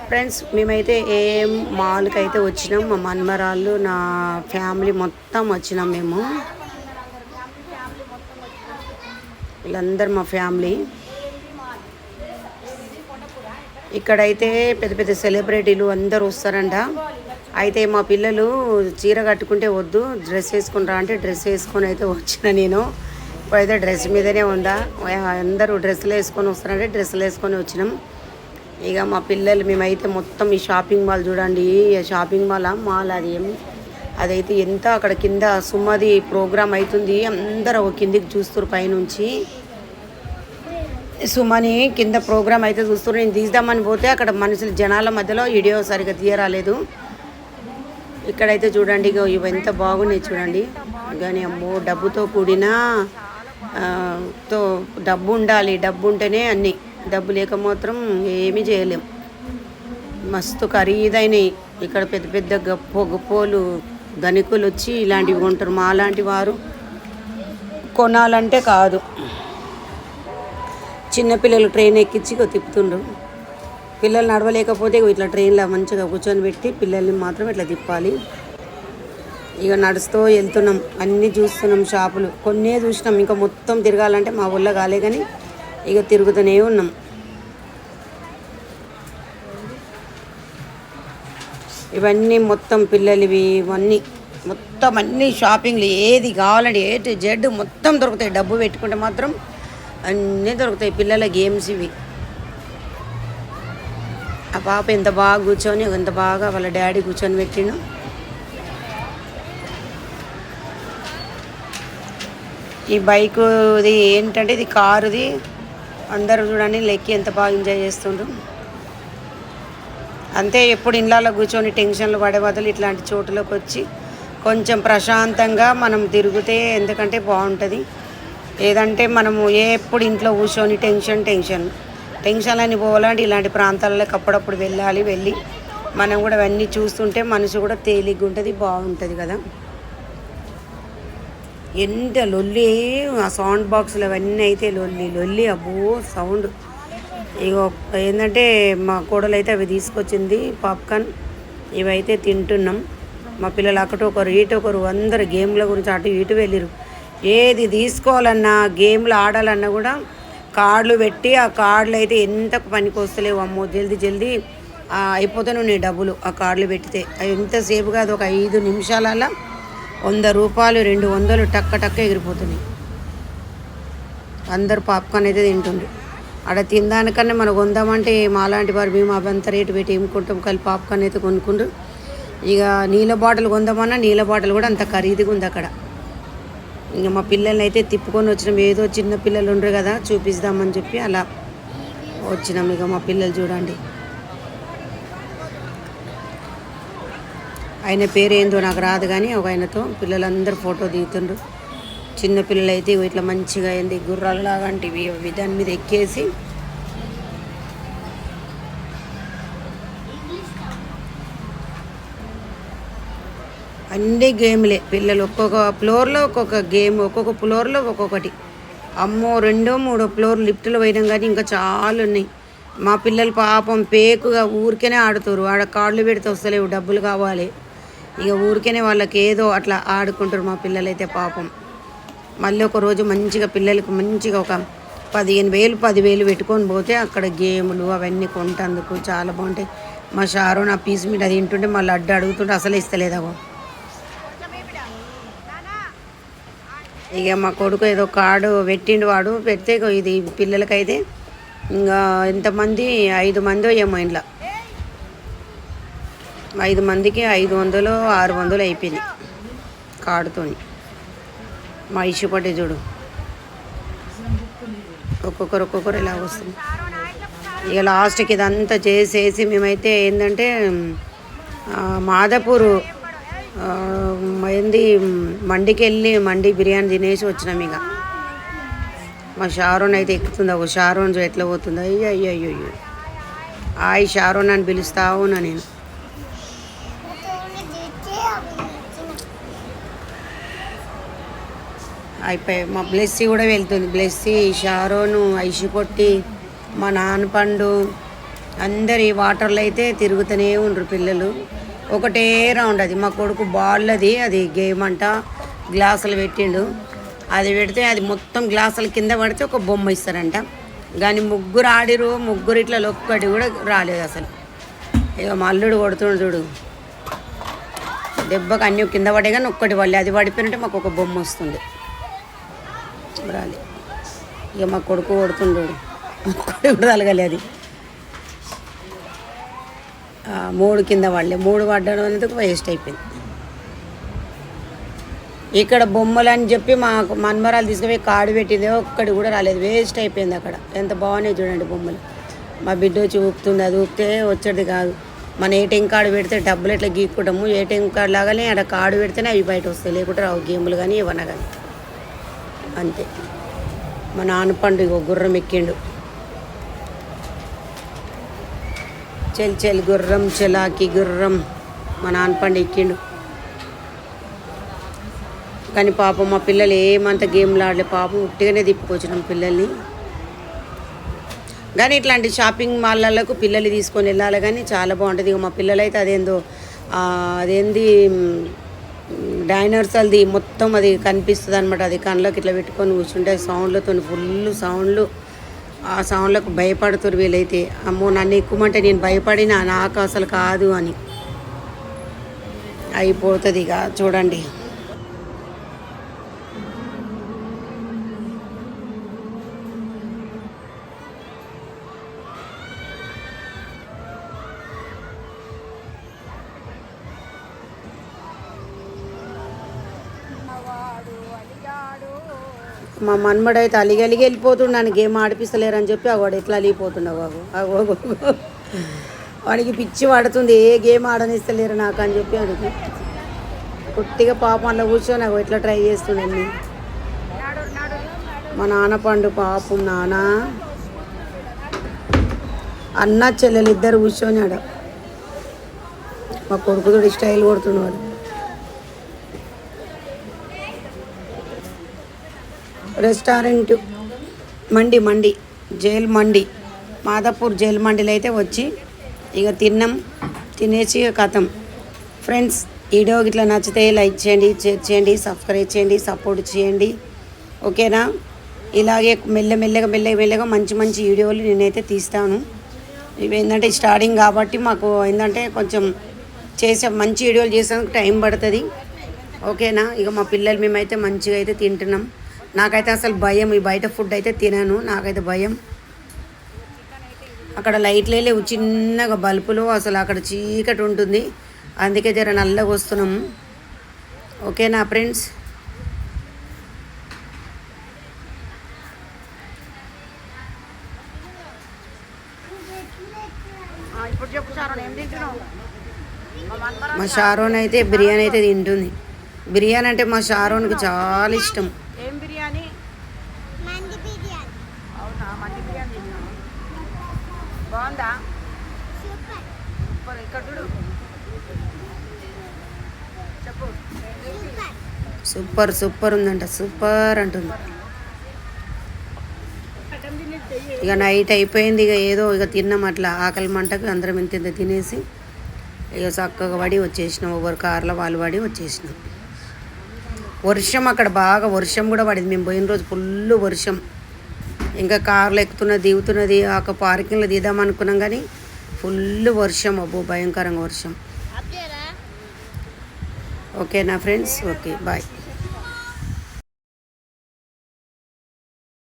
Friends మేమైతే ఏం మాల్కి అయితే వచ్చినాం. మా మన్మరాళ్ళు నా ఫ్యామిలీ మొత్తం వచ్చినాం. మేము వీళ్ళందరూ మా ఫ్యామిలీ. ఇక్కడైతే పెద్ద పెద్ద సెలబ్రిటీలు అందరూ వస్తారంట. అయితే మా పిల్లలు చీర కట్టుకుంటే వద్దు, డ్రెస్ వేసుకుంటా అంటే డ్రెస్ వేసుకొని అయితే వచ్చిన. నేను ఇప్పుడైతే డ్రెస్ మీదనే ఉందా, అందరూ డ్రెస్సులు వేసుకొని వస్తారంటే డ్రెస్సులు వేసుకొని వచ్చినాం. ఇక మా పిల్లలు మేమైతే మొత్తం ఈ షాపింగ్ మాల్ చూడండి. షాపింగ్ మాల్ అది అదైతే ఎంత అక్కడ కింద సుమది ప్రోగ్రామ్ అవుతుంది. అందరూ కిందికి చూస్తారు పైనుంచి. సుమని కింద ప్రోగ్రామ్ అయితే చూస్తారు. నేను తీద్దామని పోతే అక్కడ మనుషులు జనాల మధ్యలో వీడియో సరిగ్గా తీయరాలేదు. ఇక్కడైతే చూడండి ఇవి ఎంత బాగున్నాయి చూడండి. కానీ అమ్మో డబ్బుతో కూడిన డబ్బు ఉండాలి. డబ్బు ఉంటేనే అన్నీ, డబ్బు లేక మాత్రం ఏమీ చేయలేం. మస్తు ఖరీదైనవి. ఇక్కడ పెద్ద పెద్ద గొప్పోలు ధనికులు వచ్చి ఇలాంటివి కొంటారు. మా లాంటి వారు కొనాలంటే కాదు. చిన్నపిల్లలు ట్రైన్ ఎక్కించి తిప్పుతుండ్రు. పిల్లలు నడవలేకపోతే ఇట్లా ట్రైన్లో మంచిగా కూర్చొని పెట్టి పిల్లల్ని మాత్రం ఇట్లా తిప్పాలి. ఇక నడుస్తూ వెళ్తున్నాం, అన్నీ చూస్తున్నాం. షాపులు కొన్నే చూసినాం, ఇంకా మొత్తం తిరగాలంటే మా ఊళ్ళో కాలే. కానీ ఇక తిరుగుతూనే ఉన్నాం. ఇవన్నీ మొత్తం పిల్లలవి. ఇవన్నీ మొత్తం అన్ని షాపింగ్లు ఏది కావాలంటే ఏ టు జెడ్ మొత్తం దొరుకుతాయి. డబ్బు పెట్టుకుంటే మాత్రం అన్నీ దొరుకుతాయి. పిల్లల గేమ్స్ ఇవి. ఆ పాప ఎంత బాగా కూర్చొని ఎంత బాగా వాళ్ళ డాడీ కూర్చొని పెట్టిండు. ఈ బైకుది ఏంటంటే ఇది కారుది. అందరూ చూడండి లెక్కి ఎంత బాగా ఎంజాయ్ చేస్తుండ్రు. అంతే, ఎప్పుడు ఇళ్ళలో కూర్చొని టెన్షన్లు పడే బదులు ఇట్లాంటి చోటులోకి వచ్చి కొంచెం ప్రశాంతంగా మనం తిరిగితే ఎందుకంటే బాగుంటుంది. ఏదంటే మనము ఎప్పుడు ఇంట్లో కూర్చొని టెన్షన్ అని పోవాలంటే ఇలాంటి ప్రాంతాలలోకి అప్పుడప్పుడు వెళ్ళి మనం కూడా అవన్నీ చూస్తుంటే మనసు కూడా తేలిగ్గా ఉంటుంది, బాగుంటుంది కదా. ఎంత లొల్లి ఆ సౌండ్ బాక్సులు అవన్నీ అయితే లొల్లి అబ్బో సౌండ్. ఇక ఏంటంటే మా కోడలు అయితే అవి తీసుకొచ్చింది పాప్కార్న్. ఇవైతే తింటున్నాం. మా పిల్లలు ఒకరు ఇటొకరు అందరు గేమ్ల గురించి అటు ఇటు వెళ్ళిరు. ఏది తీసుకోవాలన్నా గేమ్లు ఆడాలన్నా కూడా కార్డులు పెట్టి ఆ కార్డులు అయితే ఎంత పనికి వస్తలేవు. అమ్మో జల్దీ అయిపోతాను నీ డబ్బులు ఆ కార్డులు పెట్టితే. ఎంతసేపు కాదు, ఒక 5 నిమిషాలలో 100 రూపాయలు 200 టక్క ఎగిరిపోతున్నాయి. అందరు పాప్కార్న్ అయితే తింటుండ్రు. అక్కడ తినదానికన్నా మనం కొందామంటే మాలాంటి వారు మేము అవంత రేటు పెట్టి ఏముకుంటాం. కలిపి పాప్కార్న్ అయితే కొనుక్కుండ్రు. ఇక నీళ్ళ బాటిల్ కొందామన్నా నీళ్ళ బాటిల్ కూడా అంత ఖరీదుగా ఉంది అక్కడ. ఇంకా మా పిల్లల్ని అయితే తిప్పుకొని వచ్చినాం. ఏదో చిన్న పిల్లలు ఉండరు కదా చూపిస్తామని చెప్పి అలా వచ్చినాం. ఇక మా పిల్లలు చూడండి, ఆయన పేరు ఏందో నాకు రాదు కానీ ఒక ఆయనతో పిల్లలందరూ ఫోటో దిగుతుండ్రు. చిన్న పిల్లలు అయితే ఇట్లా మంచిగా అయింది గుర్రాలు లాంటివి దాని మీద ఎక్కేసి అన్ని గేమ్లే. పిల్లలు ఒక్కొక్క ఫ్లోర్లో ఒక్కొక్క గేమ్, ఒక్కొక్క ఫ్లోర్లో ఒక్కొక్కటి. అమ్మో 2-3 ఫ్లోర్ లిఫ్ట్లో పోయినాం కానీ ఇంకా చాలా ఉన్నాయి. మా పిల్లలు పాపం పేకుగా ఊరికేనే ఆడుతారు. ఆడ కార్డులు పెడితే వస్తలేవు, డబ్బులు కావాలి. ఇక ఊరికేనే వాళ్ళకి ఏదో అట్లా ఆడుకుంటారు మా పిల్లలైతే పాపం. మళ్ళీ ఒక రోజు మంచిగా పిల్లలకు మంచిగా ఒక 15,000 10,000 పెట్టుకొని పోతే అక్కడ గేములు అవన్నీ కొంటందుకు చాలా బాగుంటాయి. మా షారు నా పీస్ మీద అది తింటుంటే మళ్ళీ అడుగుతుంటే అసలు ఇస్తలేదావో. ఇక మా కొడుకు ఏదో కార్డు పెట్టిండు. వాడు పెడితే ఇది పిల్లలకైతే ఇంకా ఎంతమంది 5 మందో ఏమో ఇంట్లో 5 మందికి 500 600 అయిపోయింది కార్డుతోని. మా ఇష్యూ పట్టే చూడు ఒక్కొక్కరు ఇలా వస్తుంది. ఇక లాస్ట్కి ఇదంతా చేసేసి మేమైతే ఏంటంటే మాదాపూర్ మండికి వెళ్ళి మండి బిర్యానీ తినేసి వచ్చినాం. ఇక మా షారోన్ అయితే ఎక్కుతుంది. ఒక షారోన్ ఎట్లా పోతుంది. అయ్యో ఆయి షారోన్ అని పిలుస్తా ఉన్నా నేను. అయిపోయి మా బ్లెస్సీ కూడా వెళ్తుంది. బ్లెస్సీ, షారోను, ఐషు పొట్టి, మా నాన్న పండు అందరు ఈ వాటర్లో అయితే తిరుగుతూనే ఉండరు పిల్లలు. ఒకటే రౌండ్ అది మా కొడుకు బాల్ అది గేమ్ అంట గ్లాసులు పెట్టిండు. అది పెడితే అది మొత్తం గ్లాసుల కింద పడితే ఒక బొమ్మ ఇస్తారంట. కానీ ముగ్గురు ఆడిరు, ముగ్గురు ఇట్లా ఒక్కటి కూడా రాలేదు అసలు. ఇక మా అల్లుడు కొడుతుండు చూడు, దెబ్బకి అన్నీ కింద పడే కానీ ఒక్కటి పడలే. అది పడిపోయినట్టే మాకు ఒక బొమ్మ వస్తుంది రాలి. ఇక మా కొడుకు కొడుతుండు, ఒక్కటి కూడా తలగలే. అది 3 కింద పడలే, 3 పడ్డడం అనేది వేస్ట్ అయిపోయింది. ఇక్కడ బొమ్మలు అని చెప్పి మాకు మన్మరాలు తీసుకుపోయి కాడు పెట్టింది, ఒక్కటి కూడా రాలేదు, వేస్ట్ అయిపోయింది. అక్కడ ఎంత బాగున్నాయి చూడండి బొమ్మలు. మా బిడ్డ వచ్చి ఊపుతుంది, అది ఊపితే వచ్చేది కాదు. మన ఏటీఎం కార్డు పెడితే డబ్బులు ఎట్లా గీక్కుంటాము, ఏటీఎం కార్డు లాగానే అక్కడ కార్డు పెడితేనే అవి బయట వస్తాయి, లేకుంటే రావు గేములు కానీ ఇవన్నా కానీ అంతే. మా నాన్న పండుగ గుర్రం ఎక్కిండు, చెల్ గుర్రం చెలాకి గుర్రం మా నాన్న పండు ఎక్కిండు. కానీ పాపం మా పిల్లలు ఏమంత గేమ్లు ఆడలే, పాపం ఉట్టిగానే తిప్పుకొచ్చినాం పిల్లల్ని. కానీ ఇట్లాంటి షాపింగ్ మాల్లకు పిల్లలు తీసుకొని వెళ్ళాలి, కానీ చాలా బాగుంటుంది. ఇక మా పిల్లలు అయితే అదేంది డైనర్సల్ది మొత్తం అది కనిపిస్తుంది అనమాట. అది కళ్ళకి ఇట్లా పెట్టుకొని కూర్చుంటే సౌండ్లతో ఫుల్ సౌండ్లు, ఆ సౌండ్లకు భయపడుతున్నారు వీళ్ళైతే. అమ్మో నన్ను ఎక్కుమంటే నేను భయపడినా, నాకు అసలు కాదు అని అయిపోతుంది. ఇక చూడండి మా మన్మడైతే అలిగి వెళ్ళిపోతున్నాను, గేమ్ ఆడిపిస్తలేరని చెప్పి వాడు ఎట్లా అలిగిపోతున్నావు బాబు. వాడికి పిచ్చి పడుతుంది, ఏ గేమ్ ఆడనిస్తలేరు నాకు అని చెప్పి అడుగు కొట్టిగా పాపం అలా కూర్చొని ఎట్లా ట్రై చేస్తుండండి. మా నాన్న పండు పాపం నాన్న అన్న చెల్లెలు ఇద్దరు కూర్చొని ఆడ. మా కొడుకుతోడు స్టైల్ కొడుతున్నాడు. రెస్టారెంట్ మండి జైల్ మండి, మాదాపూర్ జైల్ మండిలో అయితే వచ్చి ఇక తినేసి కథం. ఫ్రెండ్స్ వీడియో ఇట్లా నచ్చితే లైక్ చేయండి, షేర్ చేయండి, సబ్స్క్రైబ్ చేయండి, సపోర్ట్ చేయండి. ఓకేనా? ఇలాగే మెల్లగా మంచి వీడియోలు నేనైతే తీస్తాను. ఇవి ఏంటంటే స్టార్టింగ్ కాబట్టి మాకు ఏంటంటే కొంచెం మంచి వీడియోలు చేసేందుకు టైం పడుతుంది. ఓకేనా? ఇక మా పిల్లలు మేమైతే మంచిగా అయితే తింటున్నాం. నాకైతే అసలు భయం, ఈ బయట ఫుడ్ అయితే తినను, నాకైతే భయం. అక్కడ లైట్లే లేవు, చిన్నగా బల్బులు, అసలు అక్కడ చీకటి ఉంటుంది, అందుకే జర నల్లగా వస్తున్నాము. ఓకేనా ఫ్రెండ్స్? మా షారోన్ అయితే బిర్యానీ అయితే తింటుంది. బిర్యానీ అంటే మా షారోన్కి చాలా ఇష్టం. ఏం బిర్యానీ? మండి బిర్యానీ. అవునా? మండి బిర్యానీ బాగుందా? సూపర్. ఇక్కడ చూడు, చెప్పు. సూపర్ ఉందంట, సూపర్ అంటుంది. ఇక నైట్ అయిపోయింది, ఇక ఏదో ఇక తిన్నాం అట్లా ఆకలి మంటకు అందరం ఇంత తినేసి ఇక చక్కగా పడి వచ్చేసినాం. ఎవరు కార్లో వాళ్ళు పడి వచ్చేసినాం. వర్షం అక్కడ బాగా వర్షం కూడా పడింది. మేము పోయిన రోజు ఫుల్ వర్షం. ఇంకా కార్లో ఎక్కుతున్నది దిగుతున్నది, ఒక పార్కింగ్లో దిద్దాం అనుకున్నాం కానీ ఫుల్ వర్షం, అబ్బో భయంకరంగా వర్షం. ఓకేనా ఫ్రెండ్స్? Okay bye.